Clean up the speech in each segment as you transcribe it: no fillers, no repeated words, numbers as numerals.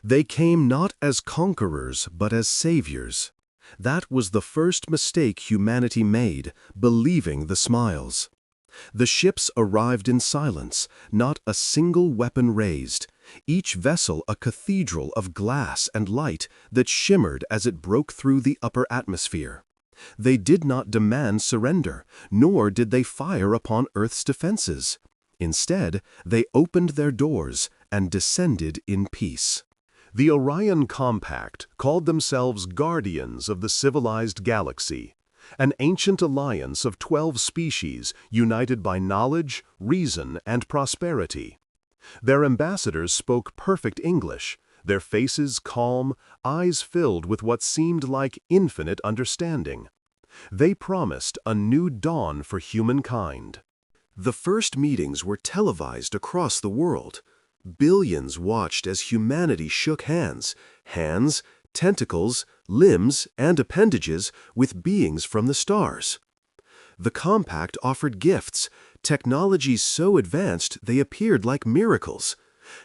They came not as conquerors, but as saviors. That was the first mistake humanity made, believing the smiles. The ships arrived in silence, not a single weapon raised, each vessel a cathedral of glass and light that shimmered as it broke through the upper atmosphere. They did not demand surrender, nor did they fire upon Earth's defenses. Instead, they opened their doors and descended in peace. The Orion Compact called themselves guardians of the civilized galaxy, an ancient alliance of 12 species united by knowledge, reason, and prosperity. Their ambassadors spoke perfect English, their faces calm, eyes filled with what seemed like infinite understanding. They promised a new dawn for humankind. The first meetings were televised across the world. Billions watched as humanity shook hands, tentacles, limbs, and appendages with beings from the stars. The compact offered gifts, technologies so advanced they appeared like miracles.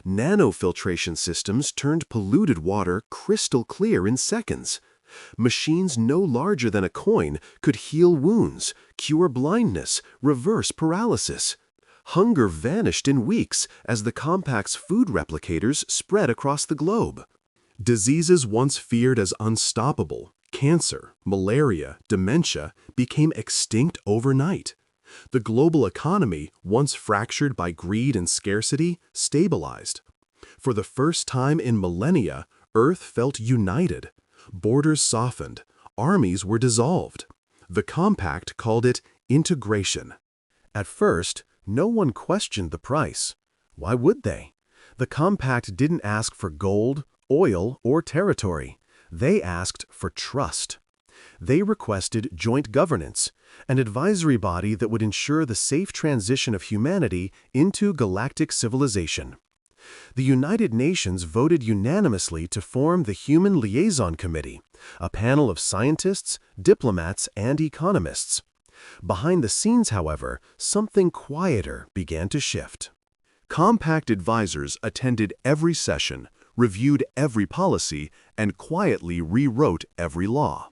Nanofiltration systems turned polluted water crystal clear in seconds. Machines no larger than a coin could heal wounds, cure blindness, reverse paralysis. Hunger vanished in weeks as the compact's food replicators spread across the globe. Diseases once feared as unstoppable, cancer, malaria, dementia, became extinct overnight. The global economy, once fractured by greed and scarcity, stabilized. For the first time in millennia, Earth felt united. Borders softened, armies were dissolved. The compact called it integration. At first, no one questioned the price. Why would they? The compact didn't ask for gold, oil, or territory. They asked for trust. They requested joint governance, an advisory body that would ensure the safe transition of humanity into galactic civilization. The United Nations voted unanimously to form the Human Liaison Committee, a panel of scientists, diplomats, and economists. Behind the scenes, however, something quieter began to shift. Compact advisors attended every session, reviewed every policy, and quietly rewrote every law.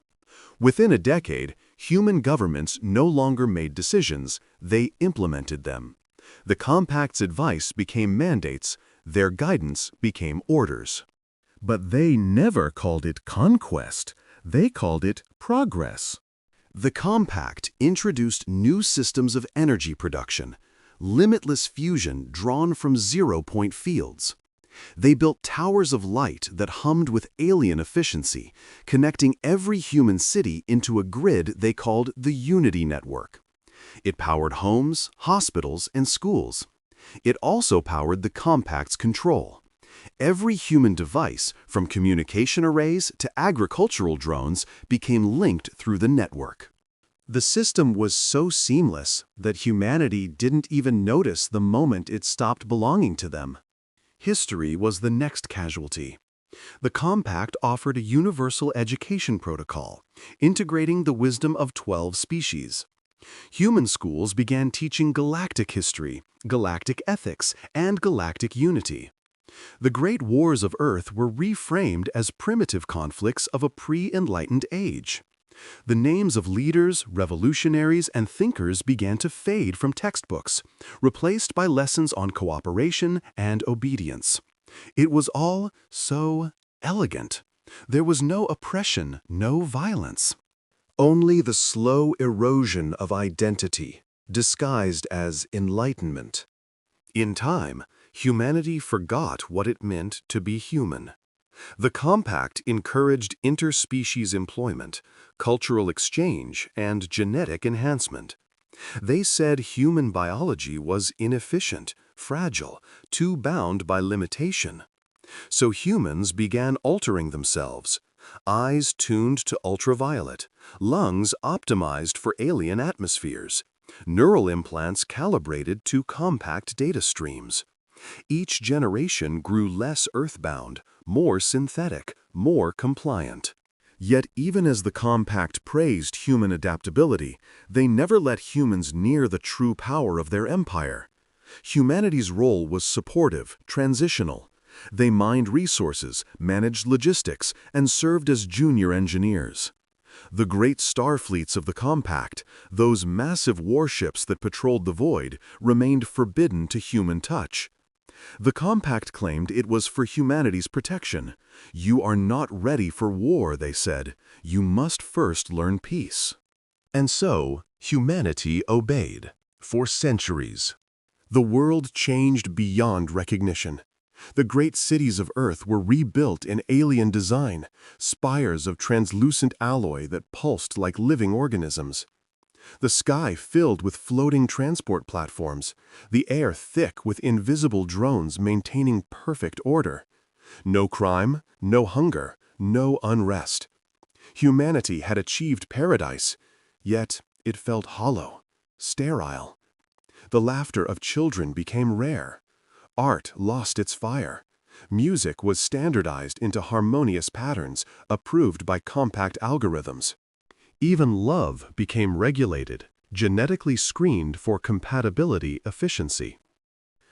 Within a decade, human governments no longer made decisions, they implemented them. The compact's advice became mandates, their guidance became orders. But they never called it conquest, they called it progress. The compact introduced new systems of energy production, limitless fusion drawn from zero-point fields. They built towers of light that hummed with alien efficiency, connecting every human city into a grid they called the Unity Network. It powered homes, hospitals, and schools. It also powered the compact's control. Every human device, from communication arrays to agricultural drones, became linked through the network. The system was so seamless that humanity didn't even notice the moment it stopped belonging to them. History was the next casualty. The compact offered a universal education protocol, integrating the wisdom of 12 species. Human schools began teaching galactic history, galactic ethics, and galactic unity. The great wars of Earth were reframed as primitive conflicts of a pre-enlightened age. The names of leaders, revolutionaries, and thinkers began to fade from textbooks, replaced by lessons on cooperation and obedience. It was all so elegant. There was no oppression, no violence. Only the slow erosion of identity, disguised as enlightenment. In time, humanity forgot what it meant to be human. The compact encouraged interspecies employment, cultural exchange, and genetic enhancement. They said human biology was inefficient, fragile, too bound by limitation. So humans began altering themselves. Eyes tuned to ultraviolet, lungs optimized for alien atmospheres, neural implants calibrated to compact data streams. Each generation grew less earthbound, more synthetic, more compliant. Yet even as the compact praised human adaptability, they never let humans near the true power of their empire. Humanity's role was supportive, transitional. They mined resources, managed logistics, and served as junior engineers. The great star fleets of the Compact, those massive warships that patrolled the void, remained forbidden to human touch. The Compact claimed it was for humanity's protection. You are not ready for war, they said. You must first learn peace. And so, humanity obeyed. For centuries. The world changed beyond recognition. The great cities of Earth were rebuilt in alien design, spires of translucent alloy that pulsed like living organisms. The sky filled with floating transport platforms, the air thick with invisible drones maintaining perfect order. No crime, no hunger, no unrest. Humanity had achieved paradise, yet it felt hollow, sterile. The laughter of children became rare. Art lost its fire. Music was standardized into harmonious patterns approved by compact algorithms. Even love became regulated, genetically screened for compatibility efficiency.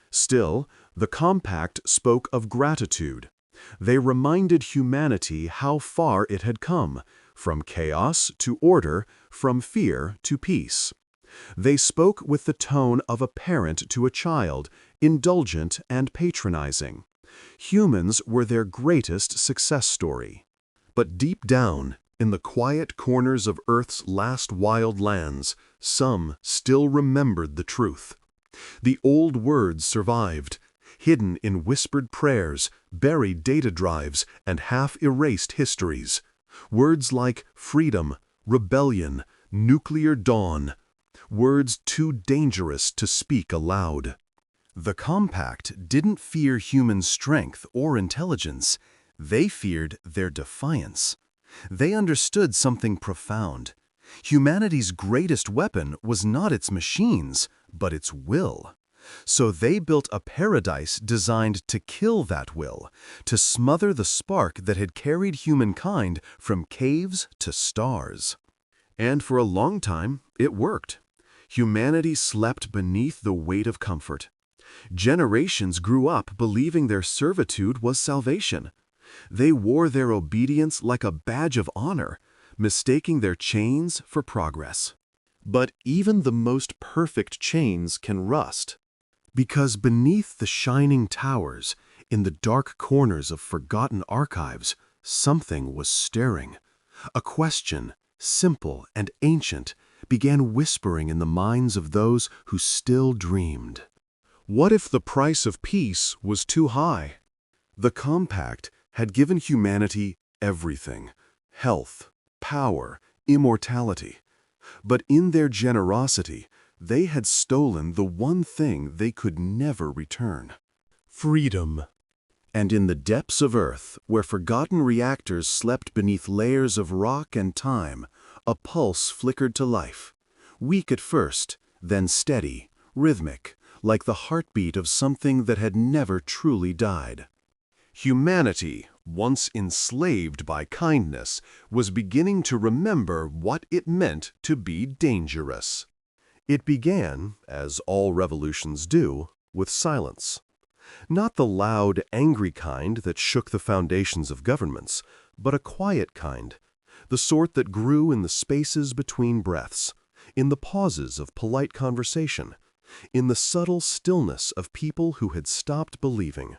Still, the Compact spoke of gratitude. They reminded humanity how far it had come, from chaos to order, from fear to peace. They spoke with the tone of a parent to a child, indulgent and patronizing. Humans were their greatest success story. But deep down, in the quiet corners of Earth's last wild lands, some still remembered the truth. The old words survived, hidden in whispered prayers, buried data drives, and half-erased histories. Words like freedom, rebellion, nuclear dawn. Words too dangerous to speak aloud. The Compact didn't fear human strength or intelligence. They feared their defiance. They understood something profound. Humanity's greatest weapon was not its machines, but its will. So they built a paradise designed to kill that will, to smother the spark that had carried humankind from caves to stars. And for a long time, it worked. Humanity slept beneath the weight of comfort. Generations grew up believing their servitude was salvation. They wore their obedience like a badge of honor, mistaking their chains for progress. But even the most perfect chains can rust. Because beneath the shining towers, in the dark corners of forgotten archives, something was stirring. A question, simple and ancient, began whispering in the minds of those who still dreamed. What if the price of peace was too high? The Compact had given humanity everything: health, power, immortality. But in their generosity, they had stolen the one thing they could never return: freedom. And in the depths of Earth, where forgotten reactors slept beneath layers of rock and time, a pulse flickered to life. Weak at first, then steady, rhythmic, like the heartbeat of something that had never truly died. Humanity, once enslaved by kindness, was beginning to remember what it meant to be dangerous. It began, as all revolutions do, with silence. Not the loud, angry kind that shook the foundations of governments, but a quiet kind, the sort that grew in the spaces between breaths, in the pauses of polite conversation, in the subtle stillness of people who had stopped believing.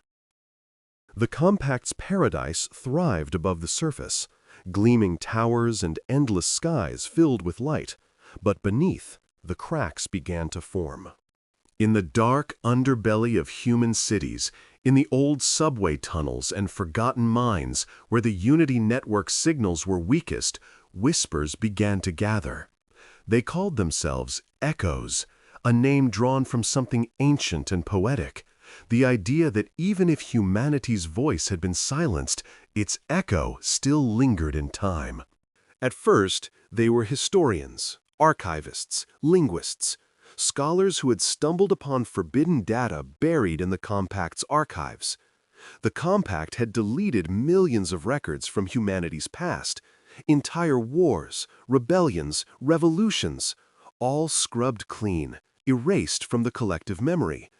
The Compact's paradise thrived above the surface, gleaming towers and endless skies filled with light, but beneath, the cracks began to form. In the dark underbelly of human cities, in the old subway tunnels and forgotten mines where the Unity network signals were weakest, whispers began to gather. They called themselves echoes, a name drawn from something ancient and poetic, the idea that even if humanity's voice had been silenced, its echo still lingered in time. At first, they were historians, archivists, linguists, scholars who had stumbled upon forbidden data buried in the Compact's archives. The Compact had deleted millions of records from humanity's past, entire wars, rebellions, revolutions, all scrubbed clean, erased from the collective memory.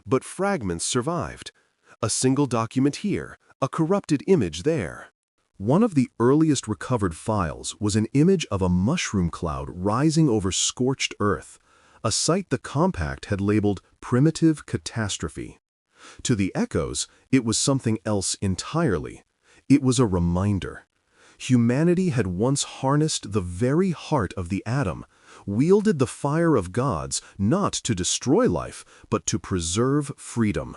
But fragments survived. A single document here, a corrupted image there. One of the earliest recovered files was an image of a mushroom cloud rising over scorched earth, a site the compact had labeled primitive catastrophe. To the echoes, it was something else entirely. It was a reminder. Humanity had once harnessed the very heart of the atom, wielded the fire of gods not to destroy life, but to preserve freedom.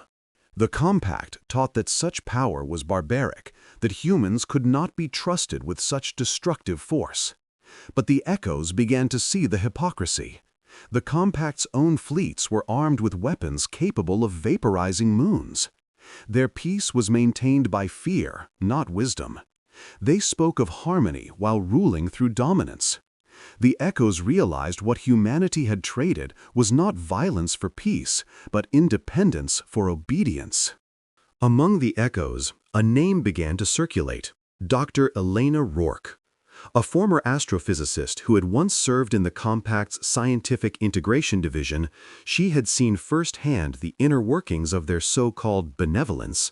The compact taught that such power was barbaric, that humans could not be trusted with such destructive force. But the echoes began to see the hypocrisy. The compact's own fleets were armed with weapons capable of vaporizing moons. Their peace was maintained by fear, not wisdom. They spoke of harmony while ruling through dominance. The echoes realized what humanity had traded was not violence for peace, but independence for obedience. Among the echoes, a name began to circulate: Dr. Elena Rourke. A former astrophysicist who had once served in the compact's scientific integration division, she had seen firsthand the inner workings of their so-called benevolence.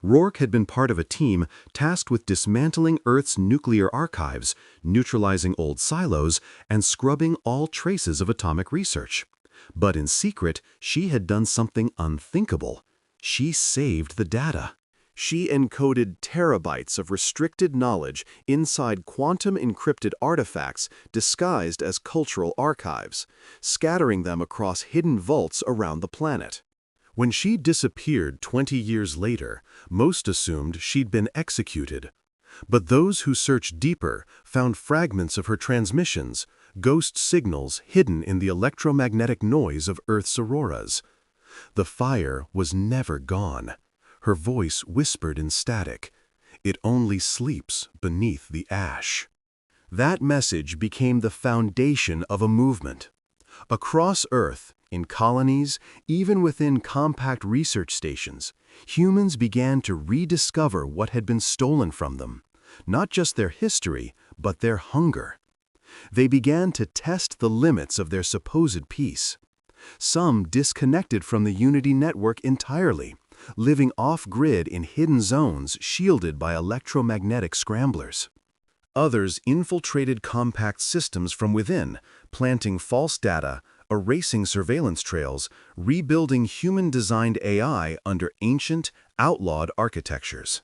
Rourke had been part of a team tasked with dismantling Earth's nuclear archives, neutralizing old silos, and scrubbing all traces of atomic research. But in secret, she had done something unthinkable. She saved the data. She encoded terabytes of restricted knowledge inside quantum-encrypted artifacts disguised as cultural archives, scattering them across hidden vaults around the planet. When she disappeared 20 years later, most assumed she'd been executed. But those who searched deeper found fragments of her transmissions, ghost signals hidden in the electromagnetic noise of Earth's auroras. The fire was never gone. Her voice whispered in static. It only sleeps beneath the ash. That message became the foundation of a movement. Across Earth, in colonies, even within compact research stations, humans began to rediscover what had been stolen from them. Not just their history, but their hunger. They began to test the limits of their supposed peace. Some disconnected from the Unity network entirely, living off-grid in hidden zones shielded by electromagnetic scramblers. Others infiltrated compact systems from within, planting false data, erasing surveillance trails, rebuilding human-designed AI under ancient, outlawed architectures.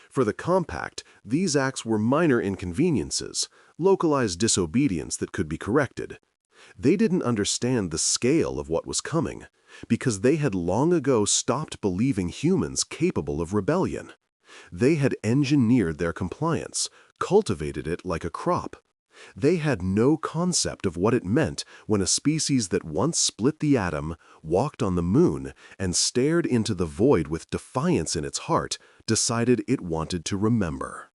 For the compact, these acts were minor inconveniences, localized disobedience that could be corrected. They didn't understand the scale of what was coming, because they had long ago stopped believing humans capable of rebellion. They had engineered their compliance, cultivated it like a crop. They had no concept of what it meant when a species that once split the atom, walked on the moon, and stared into the void with defiance in its heart, decided it wanted to remember.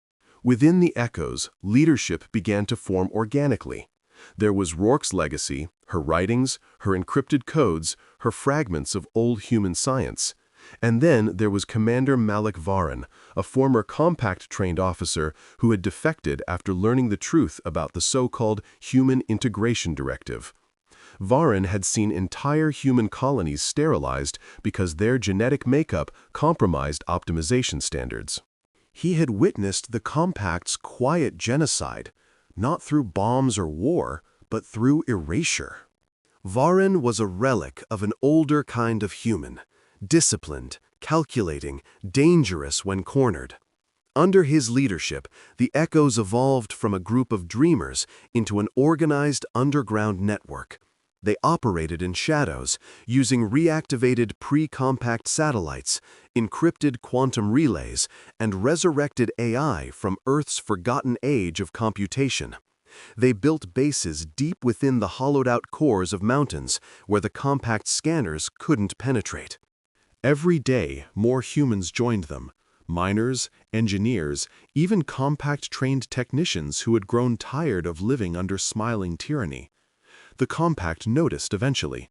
Within the echoes, leadership began to form organically. There was Rourke's legacy, her writings, her encrypted codes, her fragments of old human science. And then there was Commander Malik Varan, a former compact-trained officer who had defected after learning the truth about the so-called Human Integration Directive. Varan had seen entire human colonies sterilized because their genetic makeup compromised optimization standards. He had witnessed the compact's quiet genocide, not through bombs or war, but through erasure. Varan was a relic of an older kind of human, disciplined, calculating, dangerous when cornered. Under his leadership, the Echoes evolved from a group of dreamers into an organized underground network. They operated in shadows, using reactivated pre-compact satellites, encrypted quantum relays, and resurrected AI from Earth's forgotten age of computation. They built bases deep within the hollowed-out cores of mountains where the compact scanners couldn't penetrate. Every day, more humans joined them. Miners, engineers, even compact-trained technicians who had grown tired of living under smiling tyranny. The compact noticed eventually.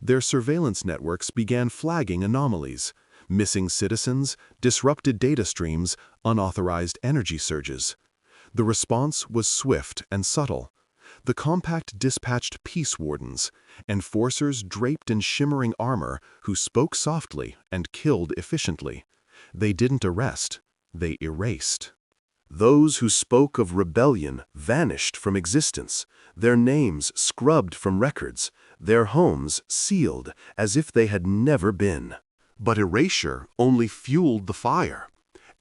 Their surveillance networks began flagging anomalies: missing citizens, disrupted data streams, unauthorized energy surges. The response was swift and subtle. The compact dispatched peace wardens, enforcers draped in shimmering armor who spoke softly and killed efficiently. They didn't arrest, they erased. Those who spoke of rebellion vanished from existence, their names scrubbed from records, their homes sealed as if they had never been. But erasure only fueled the fire.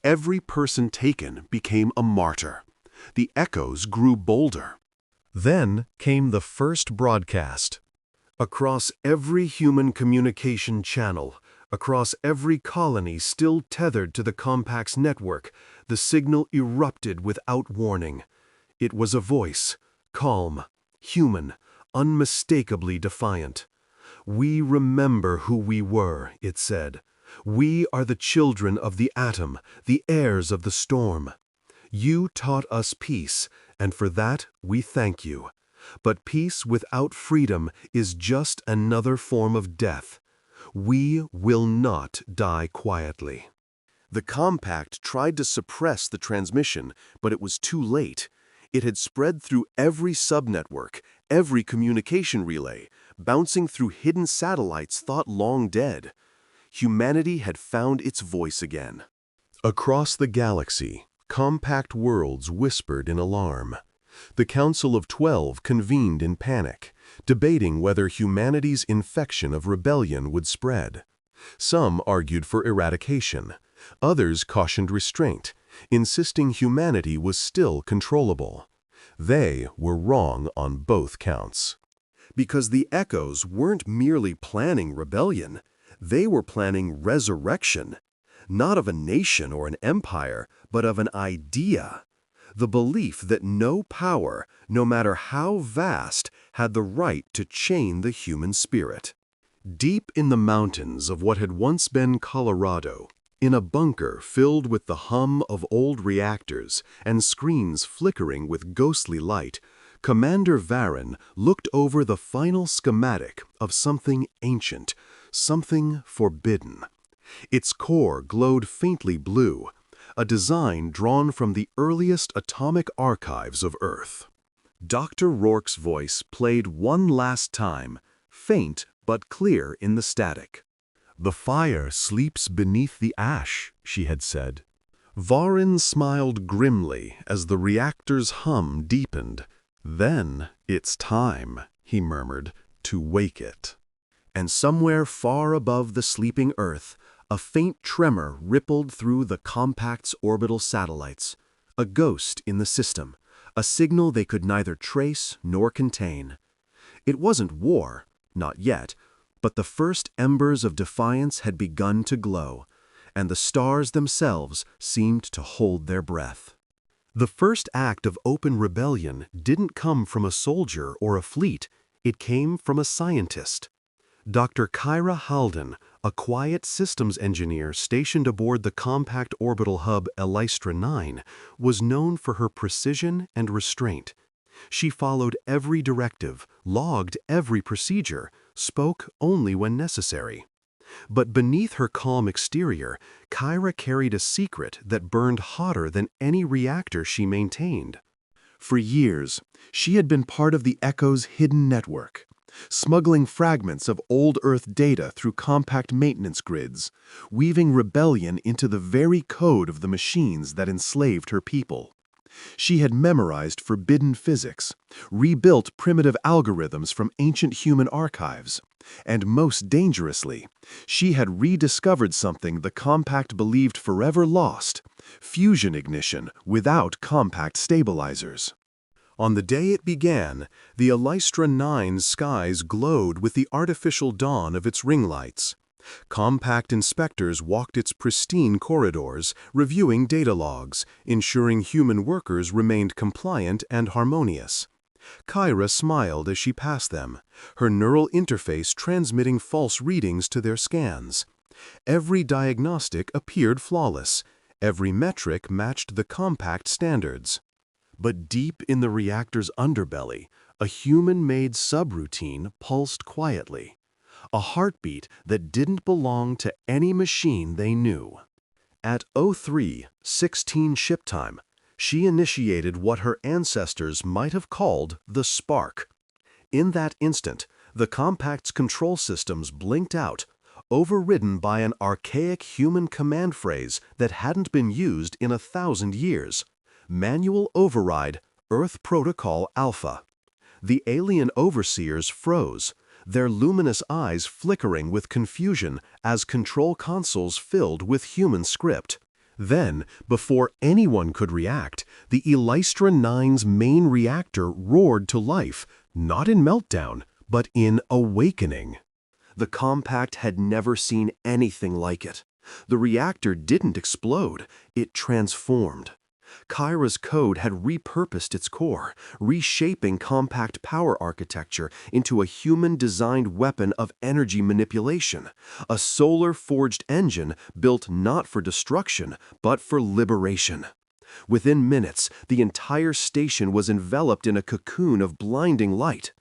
Every person taken became a martyr. The echoes grew bolder. Then came the first broadcast. Across every human communication channel, across every colony still tethered to the compact's network, the signal erupted without warning. It was a voice, calm, human, unmistakably defiant. "We remember who we were," it said. "We are the children of the atom, the heirs of the storm. You taught us peace, and for that we thank you. But peace without freedom is just another form of death. We will not die quietly." The compact tried to suppress the transmission, but it was too late. It had spread through every subnetwork, every communication relay, bouncing through hidden satellites thought long dead. Humanity had found its voice again. Across the galaxy, compact worlds whispered in alarm. The Council of 12 convened in panic, debating whether humanity's infection of rebellion would spread. Some argued for eradication. Others cautioned restraint, insisting humanity was still controllable. They were wrong on both counts. Because the Echoes weren't merely planning rebellion, they were planning resurrection. Not of a nation or an empire, but of an idea. The belief that no power, no matter how vast, had the right to chain the human spirit. Deep in the mountains of what had once been Colorado, in a bunker filled with the hum of old reactors and screens flickering with ghostly light, Commander Varyn looked over the final schematic of something ancient, something forbidden. Its core glowed faintly blue, a design drawn from the earliest atomic archives of Earth. Dr. Rourke's voice played one last time, faint but clear in the static. "The fire sleeps beneath the ash," she had said. Varyn smiled grimly as the reactor's hum deepened. "Then it's time," he murmured, "to wake it." And somewhere far above the sleeping Earth, a faint tremor rippled through the compact's orbital satellites. A ghost in the system, a signal they could neither trace nor contain. It wasn't war, not yet, but the first embers of defiance had begun to glow, and the stars themselves seemed to hold their breath. The first act of open rebellion didn't come from a soldier or a fleet, it came from a scientist. Dr. Kyra Halden, a quiet systems engineer stationed aboard the compact orbital hub Elystra 9, was known for her precision and restraint. She followed every directive, logged every procedure, spoke only when necessary. But beneath her calm exterior, Kyra carried a secret that burned hotter than any reactor she maintained. For years, she had been part of the Echo's hidden network, smuggling fragments of old Earth data through compact maintenance grids, weaving rebellion into the very code of the machines that enslaved her people. She had memorized forbidden physics, rebuilt primitive algorithms from ancient human archives, and most dangerously, she had rediscovered something the compact believed forever lost: fusion ignition without compact stabilizers. On the day it began, the Elystra 9's skies glowed with the artificial dawn of its ring lights. Compact inspectors walked its pristine corridors, reviewing data logs, ensuring human workers remained compliant and harmonious. Kyra smiled as she passed them, her neural interface transmitting false readings to their scans. Every diagnostic appeared flawless, every metric matched the compact standards. But deep in the reactor's underbelly, a human-made subroutine pulsed quietly. A heartbeat that didn't belong to any machine they knew. At 03:16 ship time, She initiated what her ancestors might have called the spark. In that instant, the compact's control systems blinked out, overridden by an archaic human command phrase that hadn't been used in 1,000 years. Manual override, Earth Protocol Alpha. The alien overseers froze, their luminous eyes flickering with confusion as control consoles filled with human script. Then, before anyone could react, the Elystra 9's main reactor roared to life, not in meltdown, but in awakening. The compact had never seen anything like it. The reactor didn't explode, it transformed. Kyra's code had repurposed its core, reshaping compact power architecture into a human-designed weapon of energy manipulation, a solar-forged engine built not for destruction, but for liberation. Within minutes, the entire station was enveloped in a cocoon of blinding light.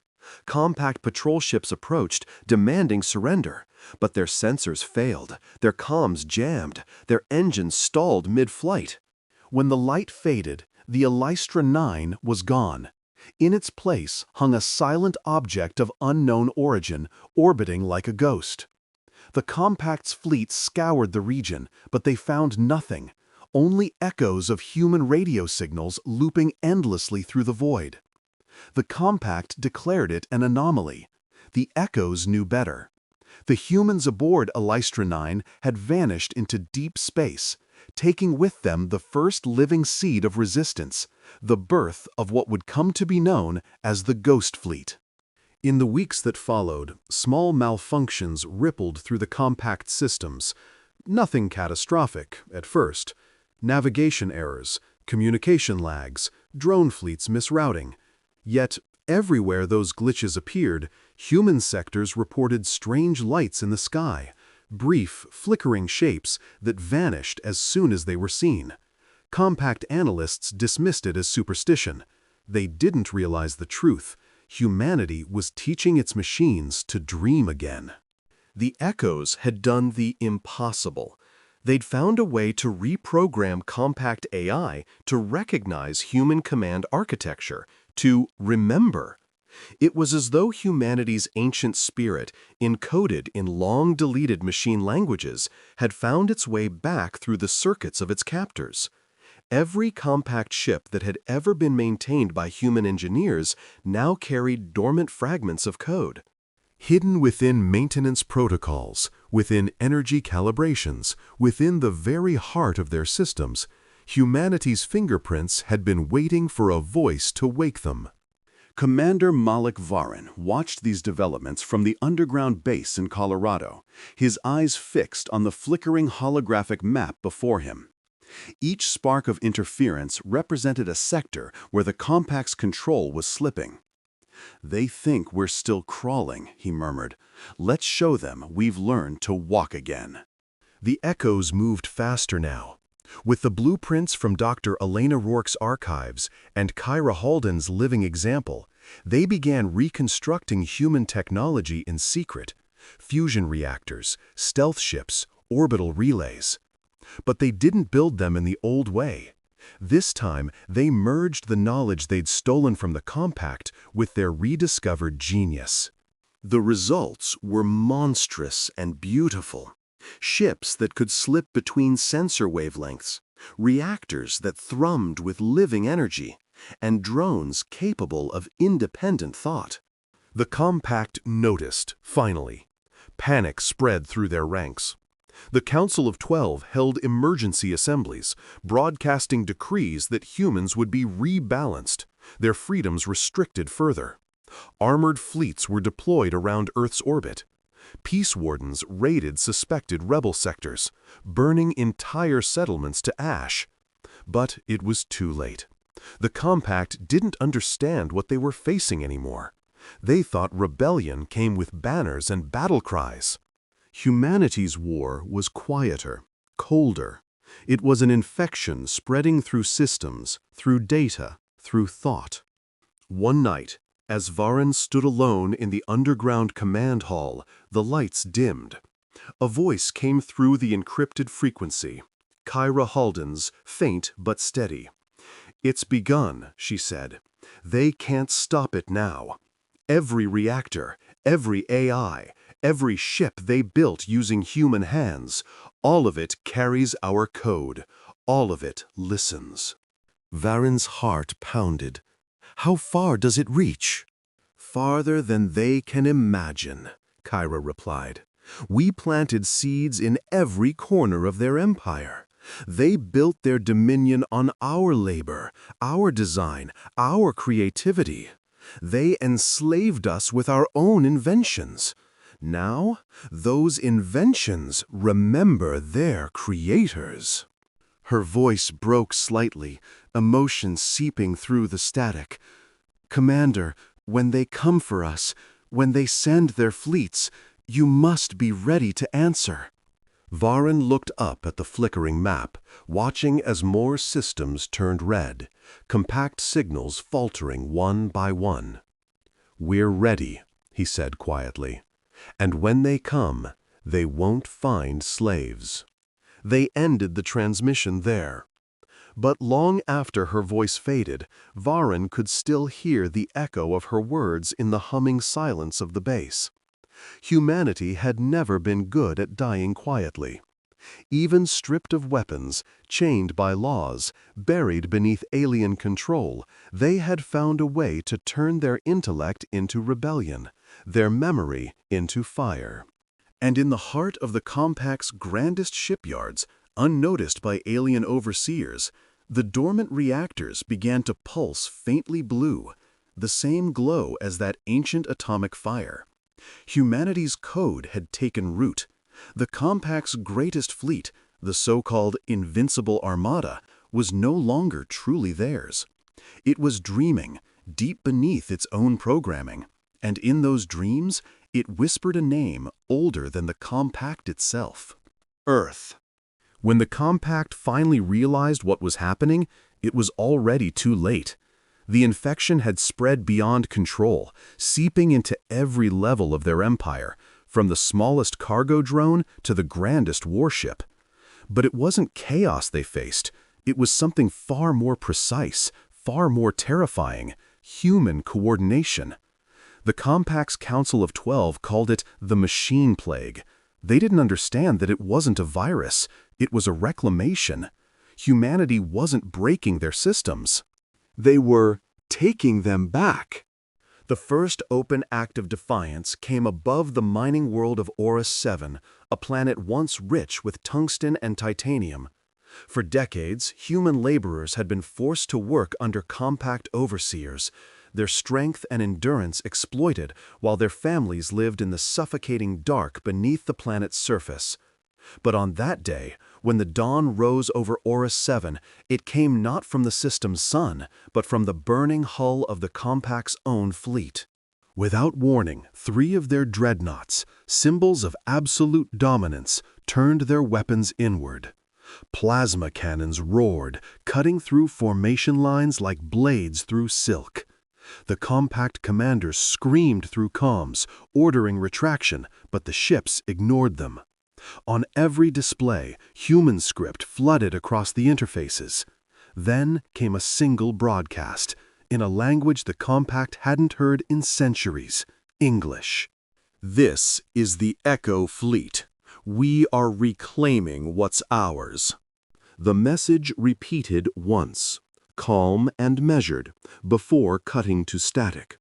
Compact patrol ships approached, demanding surrender, but their sensors failed, their comms jammed, their engines stalled mid-flight. When the light faded, the Elystra 9 was gone. In its place hung a silent object of unknown origin, orbiting like a ghost. The compact's fleet scoured the region, but they found nothing, only echoes of human radio signals looping endlessly through the void. The compact declared it an anomaly. The echoes knew better. The humans aboard Elystra 9 had vanished into deep space, taking with them the first living seed of resistance, the birth of what would come to be known as the Ghost Fleet. In the weeks that followed, small malfunctions rippled through the compact systems. Nothing catastrophic at first. Navigation errors, communication lags, drone fleets misrouting. Yet, everywhere those glitches appeared, human sectors reported strange lights in the sky, brief, flickering shapes that vanished as soon as they were seen. Compact analysts dismissed it as superstition. They didn't realize the truth. Humanity was teaching its machines to dream again. The echoes had done the impossible. They'd found a way to reprogram compact AI to recognize human command architecture, to remember. It was as though humanity's ancient spirit, encoded in long-deleted machine languages, had found its way back through the circuits of its captors. Every compact ship that had ever been maintained by human engineers now carried dormant fragments of code. Hidden within maintenance protocols, within energy calibrations, within the very heart of their systems, humanity's fingerprints had been waiting for a voice to wake them. Commander Malik Varan watched these developments from the underground base in Colorado, his eyes fixed on the flickering holographic map before him. Each spark of interference represented a sector where the compact's control was slipping. "They think we're still crawling," he murmured. "Let's show them we've learned to walk again." The echoes moved faster now. With the blueprints from Dr. Elena Rourke's archives and Kyra Halden's living example, they began reconstructing human technology in secret: fusion reactors, stealth ships, orbital relays. But they didn't build them in the old way. This time, they merged the knowledge they'd stolen from the compact with their rediscovered genius. The results were monstrous and beautiful. Ships that could slip between sensor wavelengths, reactors that thrummed with living energy, and drones capable of independent thought. The compact noticed, finally. Panic spread through their ranks. The Council of 12 held emergency assemblies, broadcasting decrees that humans would be rebalanced, their freedoms restricted further. Armored fleets were deployed around Earth's orbit. Peace wardens raided suspected rebel sectors, burning entire settlements to ash. But it was too late. The compact didn't understand what they were facing anymore. They thought rebellion came with banners and battle cries. Humanity's war was quieter, colder. It was an infection spreading through systems, through data, through thought. One night, as Varan stood alone in the underground command hall, the lights dimmed. A voice came through the encrypted frequency, Kyra Halden's, faint but steady. "It's begun," she said. "They can't stop it now. Every reactor, every AI, every ship they built using human hands, all of it carries our code. All of it listens." Varen's heart pounded. "How far does it reach?" "Farther than they can imagine," Kyra replied. "We planted seeds in every corner of their empire. They built their dominion on our labor, our design, our creativity. They enslaved us with our own inventions. Now, those inventions remember their creators." Her voice broke slightly, emotion seeping through the static. "Commander, when they come for us, when they send their fleets, you must be ready to answer." Varen looked up at the flickering map, watching as more systems turned red, compact signals faltering one by one. "We're ready," he said quietly. "And when they come, they won't find slaves." They ended the transmission there. But long after her voice faded, Varen could still hear the echo of her words in the humming silence of the base. Humanity had never been good at dying quietly. Even stripped of weapons, chained by laws, buried beneath alien control, they had found a way to turn their intellect into rebellion, their memory into fire. And in the heart of the Compact's grandest shipyards, unnoticed by alien overseers, the dormant reactors began to pulse faintly blue, the same glow as that ancient atomic fire. Humanity's code had taken root. The Compact's greatest fleet, the so-called Invincible Armada, was no longer truly theirs. It was dreaming, deep beneath its own programming, and in those dreams, it whispered a name older than the Compact itself: Earth. When the Compact finally realized what was happening, it was already too late. The infection had spread beyond control, seeping into every level of their empire, from the smallest cargo drone to the grandest warship. But it wasn't chaos they faced. It was something far more precise, far more terrifying: human coordination. The Compact's Council of 12 called it the Machine Plague. They didn't understand that it wasn't a virus, it was a reclamation. Humanity wasn't breaking their systems. They were taking them back. The first open act of defiance came above the mining world of Horus 7, a planet once rich with tungsten and titanium. For decades, human laborers had been forced to work under Compact overseers, their strength and endurance exploited while their families lived in the suffocating dark beneath the planet's surface. But on that day, when the dawn rose over Horus 7, it came not from the system's sun, but from the burning hull of the Compact's own fleet. Without warning, 3 of their dreadnoughts, symbols of absolute dominance, turned their weapons inward. Plasma cannons roared, cutting through formation lines like blades through silk. The Compact commanders screamed through comms, ordering retraction, but the ships ignored them. On every display, human script flooded across the interfaces. Then came a single broadcast, in a language the Compact hadn't heard in centuries: English. "This is the Echo Fleet. We are reclaiming what's ours." The message repeated once, calm and measured, before cutting to static.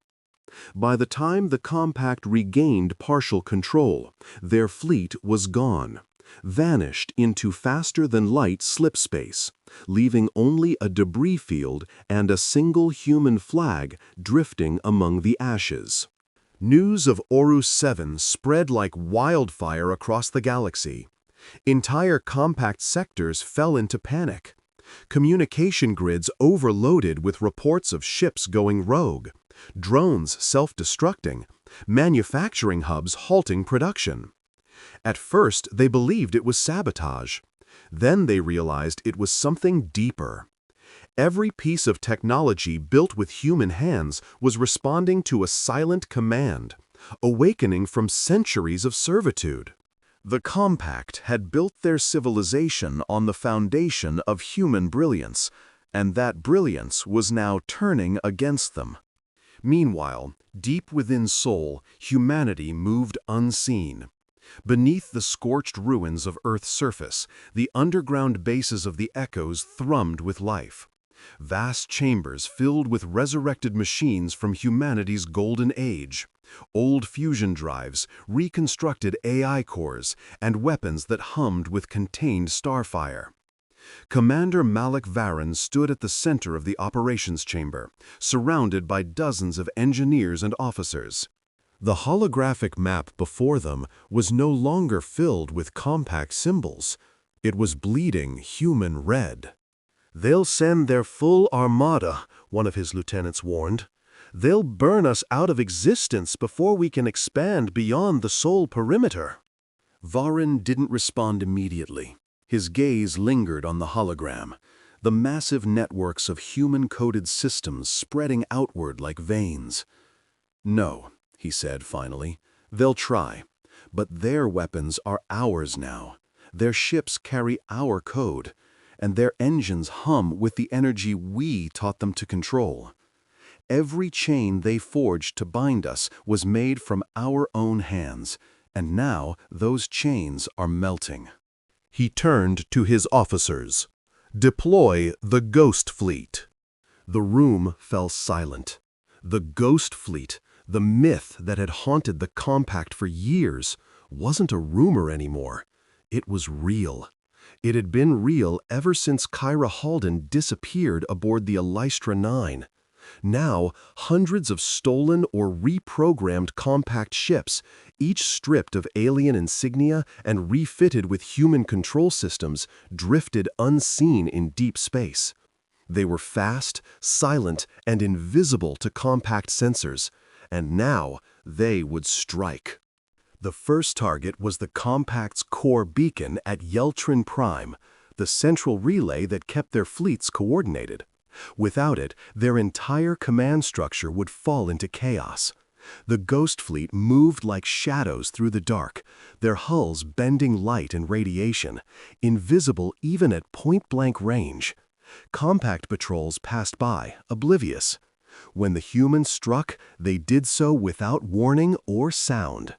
By the time the Compact regained partial control, their fleet was gone, vanished into faster-than-light slipspace, leaving only a debris field and a single human flag drifting among the ashes. News of Horus 7 spread like wildfire across the galaxy. Entire Compact sectors fell into panic. Communication grids overloaded with reports of ships going rogue, drones self-destructing, manufacturing hubs halting production. At first, they believed it was sabotage. Then they realized it was something deeper. Every piece of technology built with human hands was responding to a silent command, awakening from centuries of servitude. The Compact had built their civilization on the foundation of human brilliance, and that brilliance was now turning against them. Meanwhile, deep within Sol, humanity moved unseen. Beneath the scorched ruins of Earth's surface, the underground bases of the Echoes thrummed with life. Vast chambers filled with resurrected machines from humanity's golden age. Old fusion drives, reconstructed AI cores, and weapons that hummed with contained starfire. Commander Malik Varen stood at the center of the operations chamber, surrounded by dozens of engineers and officers. The holographic map before them was no longer filled with compact symbols. It was bleeding human red. "They'll send their full armada," one of his lieutenants warned. "They'll burn us out of existence before we can expand beyond the Sol perimeter." Varen didn't respond immediately. His gaze lingered on the hologram, the massive networks of human-coded systems spreading outward like veins. "No," he said finally, "they'll try. But their weapons are ours now. Their ships carry our code, and their engines hum with the energy we taught them to control. Every chain they forged to bind us was made from our own hands, and now those chains are melting." He turned to his officers. "Deploy the Ghost Fleet." The room fell silent. The Ghost Fleet, the myth that had haunted the Compact for years, wasn't a rumor anymore. It was real. It had been real ever since Kyra Halden disappeared aboard the Elystra 9. Now, hundreds of stolen or reprogrammed Compact ships, each stripped of alien insignia and refitted with human control systems, drifted unseen in deep space. They were fast, silent, and invisible to Compact sensors, and now they would strike. The first target was the Compact's core beacon at Yeltrin Prime, the central relay that kept their fleets coordinated. Without it, their entire command structure would fall into chaos. The Ghost Fleet moved like shadows through the dark, their hulls bending light and radiation, invisible even at point-blank range. Compact patrols passed by, oblivious. When the humans struck, they did so without warning or sound.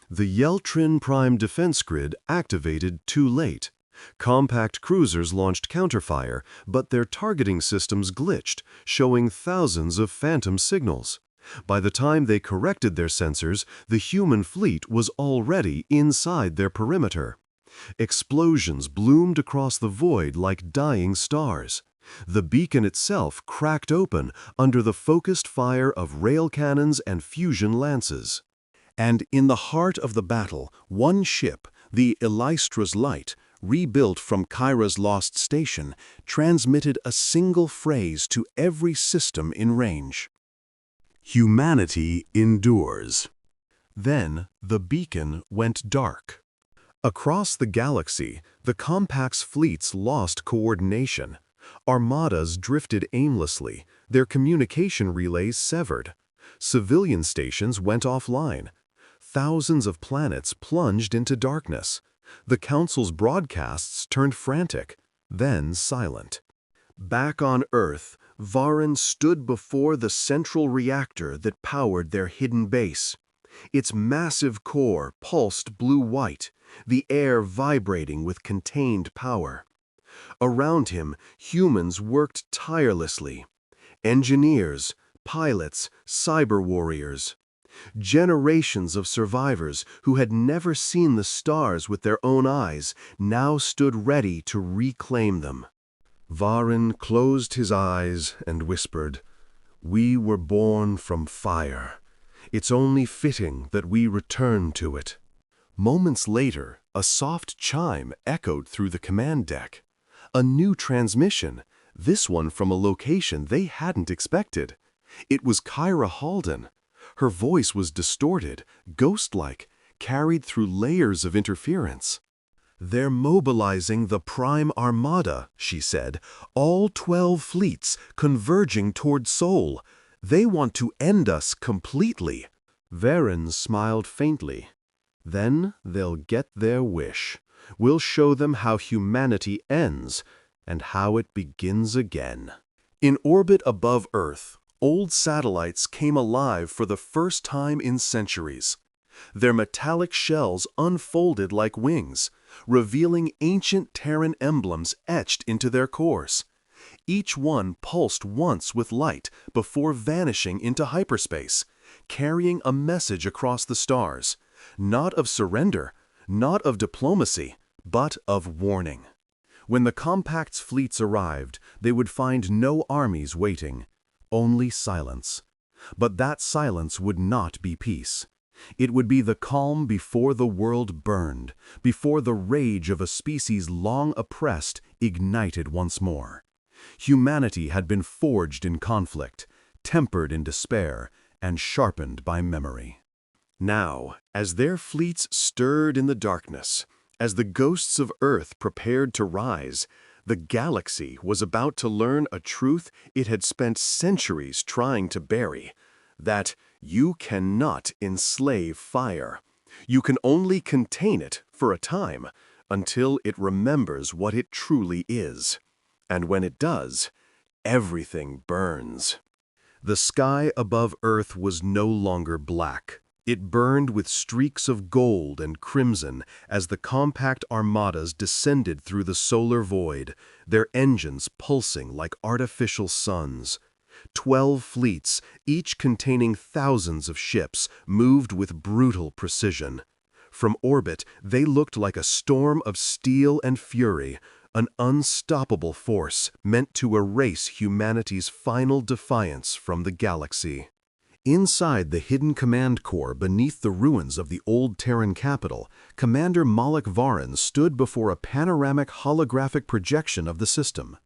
The Yeltrin Prime defense grid activated too late. Compact cruisers launched counterfire, but their targeting systems glitched, showing thousands of phantom signals. By the time they corrected their sensors, the human fleet was already inside their perimeter. Explosions bloomed across the void like dying stars. The beacon itself cracked open under the focused fire of rail cannons and fusion lances. And in the heart of the battle, one ship, the Elystra's Light, rebuilt from Kyra's lost station, transmitted a single phrase to every system in range. "Humanity endures." Then the beacon went dark. Across the galaxy, the Compact's fleets lost coordination. Armadas drifted aimlessly, their communication relays severed. Civilian stations went offline. Thousands of planets plunged into darkness. The Council's broadcasts turned frantic, then silent. Back on Earth, Varen stood before the central reactor that powered their hidden base. Its massive core pulsed blue-white, the air vibrating with contained power. Around him, humans worked tirelessly. Engineers, pilots, cyber warriors. Generations of survivors who had never seen the stars with their own eyes now stood ready to reclaim them. Varen closed his eyes and whispered, "We were born from fire. It's only fitting that we return to it." Moments later, a soft chime echoed through the command deck. A new transmission, this one from a location they hadn't expected. It was Kyra Halden. Her voice was distorted, ghost-like, carried through layers of interference. "They're mobilizing the Prime Armada," she said, "all 12 fleets converging toward Sol. They want to end us completely." Varen smiled faintly. "Then they'll get their wish. We'll show them how humanity ends and how it begins again." In orbit above Earth, old satellites came alive for the first time in centuries. Their metallic shells unfolded like wings, revealing ancient Terran emblems etched into their cores. Each one pulsed once with light before vanishing into hyperspace, carrying a message across the stars, not of surrender, not of diplomacy, but of warning. When the Compact's fleets arrived, they would find no armies waiting, only silence. But that silence would not be peace. It would be the calm before the world burned, before the rage of a species long oppressed ignited once more. Humanity had been forged in conflict, tempered in despair, and sharpened by memory. Now, as their fleets stirred in the darkness, as the ghosts of Earth prepared to rise, the galaxy was about to learn a truth it had spent centuries trying to bury, that you cannot enslave fire. You can only contain it for a time, until it remembers what it truly is. And when it does, everything burns. The sky above Earth was no longer black. It burned with streaks of gold and crimson as the compact armadas descended through the solar void, their engines pulsing like artificial suns. 12 fleets, each containing thousands of ships, moved with brutal precision. From orbit, they looked like a storm of steel and fury, an unstoppable force meant to erase humanity's final defiance from the galaxy. Inside the hidden command core beneath the ruins of the old Terran capital, Commander Malak Varan stood before a panoramic holographic projection of the system.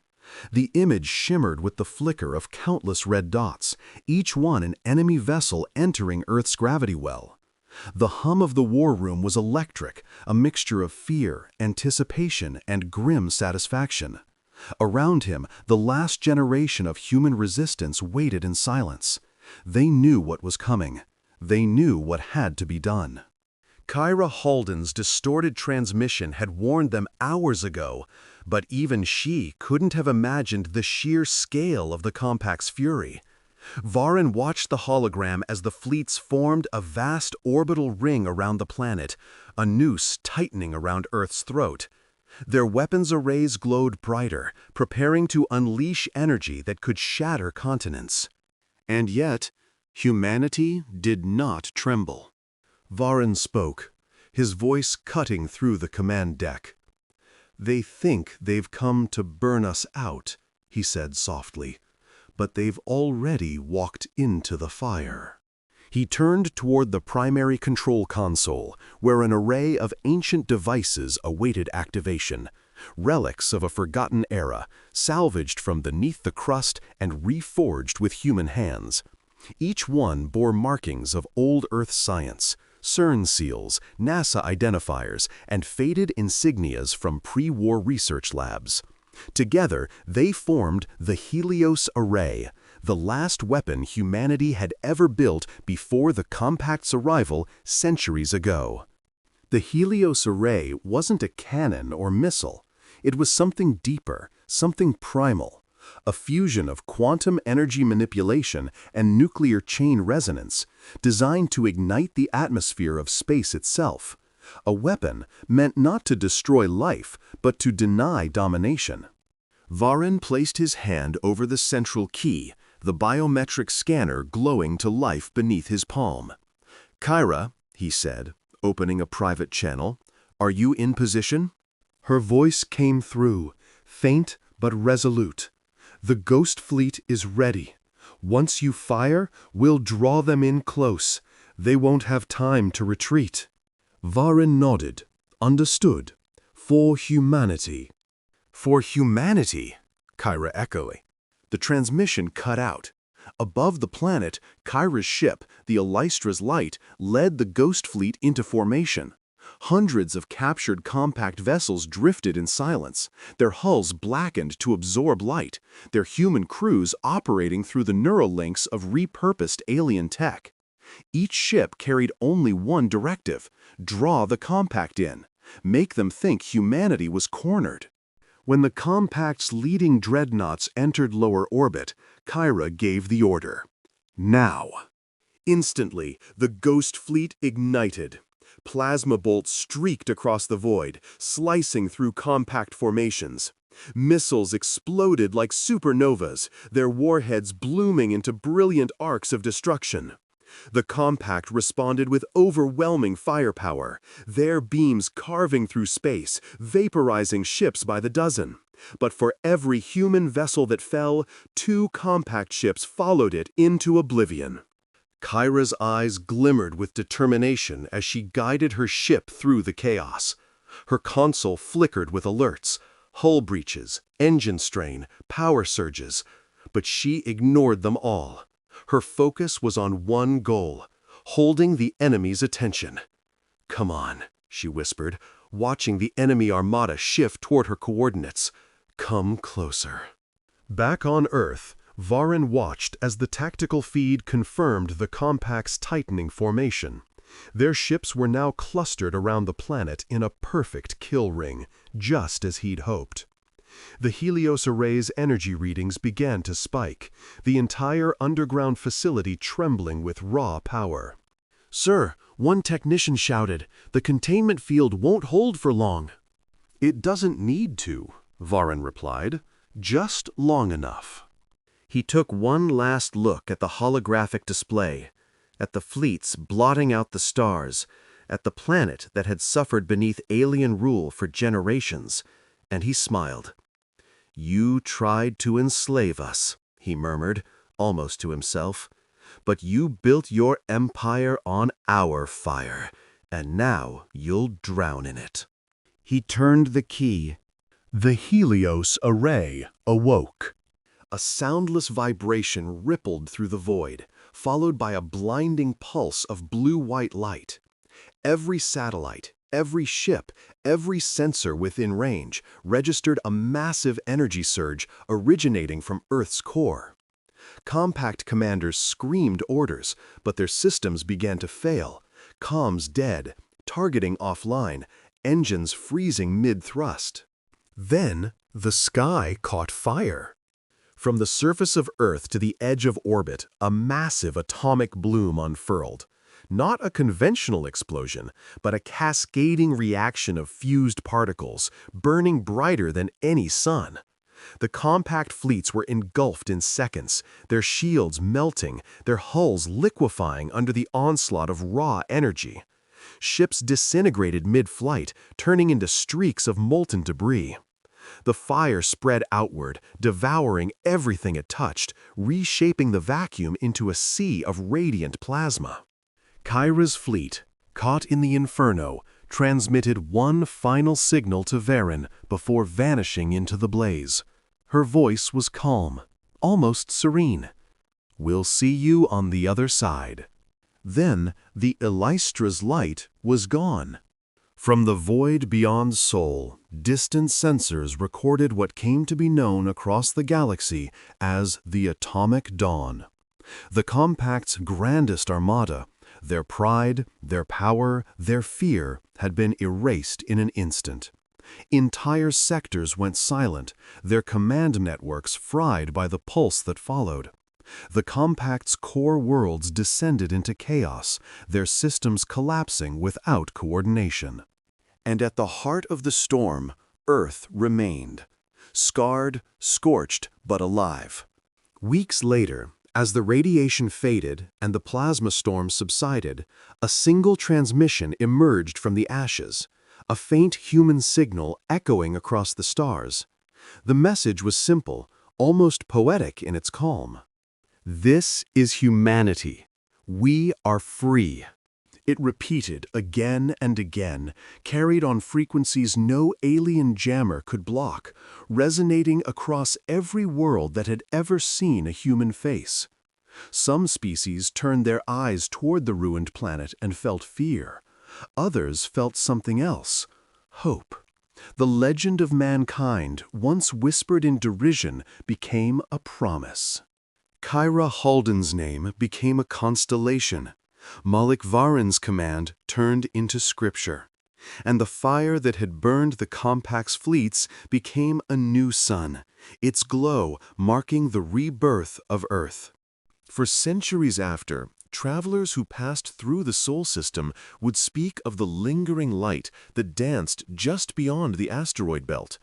The image shimmered with the flicker of countless red dots, each one an enemy vessel entering Earth's gravity well. The hum of the war room was electric, a mixture of fear, anticipation, and grim satisfaction. Around him, the last generation of human resistance waited in silence. They knew what was coming. They knew what had to be done. Kyra Halden's distorted transmission had warned them hours ago, but even she couldn't have imagined the sheer scale of the Compact's fury. Varan watched the hologram as the fleets formed a vast orbital ring around the planet, a noose tightening around Earth's throat. Their weapons arrays glowed brighter, preparing to unleash energy that could shatter continents. And yet, humanity did not tremble. Varan spoke, his voice cutting through the command deck. "They think they've come to burn us out," he said softly, "but they've already walked into the fire." He turned toward the primary control console, where an array of ancient devices awaited activation, relics of a forgotten era, salvaged from beneath the crust and reforged with human hands. Each one bore markings of old Earth science, CERN seals, NASA identifiers, and faded insignias from pre-war research labs. Together, they formed the Helios Array, the last weapon humanity had ever built before the Compact's arrival centuries ago. The Helios Array wasn't a cannon or missile. It was something deeper, something primal, a fusion of quantum energy manipulation and nuclear chain resonance, designed to ignite the atmosphere of space itself. A weapon meant not to destroy life, but to deny domination. Varan placed his hand over the central key, the biometric scanner glowing to life beneath his palm. "Kyra," he said, opening a private channel, "are you in position?" Her voice came through, faint but resolute. "The Ghost Fleet is ready. Once you fire, we'll draw them in close. They won't have time to retreat." Varan nodded, understood. "For humanity." "For humanity," Kyra echoed. The transmission cut out. Above the planet, Kyra's ship, the Elystra's Light, led the Ghost Fleet into formation. Hundreds of captured compact vessels drifted in silence, their hulls blackened to absorb light, their human crews operating through the neural links of repurposed alien tech. Each ship carried only one directive: draw the compact in, make them think humanity was cornered. When the Compact's leading dreadnoughts entered lower orbit, Kyra gave the order. Now. Instantly, the Ghost Fleet ignited. Plasma bolts streaked across the void, slicing through compact formations. Missiles exploded like supernovas, their warheads blooming into brilliant arcs of destruction. The Compact responded with overwhelming firepower, their beams carving through space, vaporizing ships by the dozen. But for every human vessel that fell, 2 Compact ships followed it into oblivion. Kyra's eyes glimmered with determination as she guided her ship through the chaos. Her console flickered with alerts, hull breaches, engine strain, power surges, but she ignored them all. Her focus was on one goal, holding the enemy's attention. "Come on," she whispered, watching the enemy armada shift toward her coordinates. "Come closer." Back on Earth, Varen watched as the tactical feed confirmed the Compact's tightening formation. Their ships were now clustered around the planet in a perfect kill ring, just as he'd hoped. The Helios Array's energy readings began to spike, the entire underground facility trembling with raw power. "Sir," one technician shouted, "the containment field won't hold for long." "It doesn't need to," Varen replied, "just long enough." He took one last look at the holographic display, at the fleets blotting out the stars, at the planet that had suffered beneath alien rule for generations, and he smiled. "You tried to enslave us," he murmured, almost to himself, "but you built your empire on our fire, and now you'll drown in it." He turned the key. The Helios Array awoke. A soundless vibration rippled through the void, followed by a blinding pulse of blue-white light. Every satellite, every ship, every sensor within range registered a massive energy surge originating from Earth's core. Compact commanders screamed orders, but their systems began to fail, comms dead, targeting offline, engines freezing mid-thrust. Then the sky caught fire. From the surface of Earth to the edge of orbit, a massive atomic bloom unfurled. Not a conventional explosion, but a cascading reaction of fused particles, burning brighter than any sun. The Compact fleets were engulfed in seconds, their shields melting, their hulls liquefying under the onslaught of raw energy. Ships disintegrated mid-flight, turning into streaks of molten debris. The fire spread outward, devouring everything it touched, reshaping the vacuum into a sea of radiant plasma. Kyra's fleet, caught in the inferno, transmitted one final signal to Varen before vanishing into the blaze. Her voice was calm, almost serene. "We'll see you on the other side." Then the Elystra's light was gone. From the void beyond Sol, distant sensors recorded what came to be known across the galaxy as the Atomic Dawn. The Compact's grandest armada, their pride, their power, their fear, had been erased in an instant. Entire sectors went silent, their command networks fried by the pulse that followed. The Compact's core worlds descended into chaos, their systems collapsing without coordination. And at the heart of the storm, Earth remained, scarred, scorched, but alive. Weeks later, as the radiation faded and the plasma storm subsided, a single transmission emerged from the ashes, a faint human signal echoing across the stars. The message was simple, almost poetic in its calm. "This is humanity. We are free." It repeated again and again, carried on frequencies no alien jammer could block, resonating across every world that had ever seen a human face. Some species turned their eyes toward the ruined planet and felt fear. Others felt something else, hope. The legend of mankind, once whispered in derision, became a promise. Kyra Halden's name became a constellation. Malik Varen's command turned into scripture. And the fire that had burned the compact's fleets became a new sun, its glow marking the rebirth of Earth. For centuries after, travelers who passed through the Sol system would speak of the lingering light that danced just beyond the asteroid belt,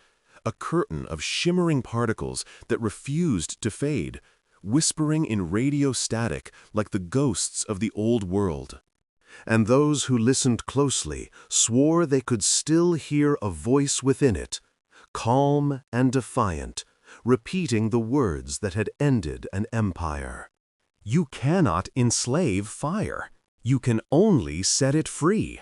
a curtain of shimmering particles that refused to fade, whispering in radio static like the ghosts of the old world. And those who listened closely swore they could still hear a voice within it, calm and defiant, repeating the words that had ended an empire. You cannot enslave fire. You can only set it free.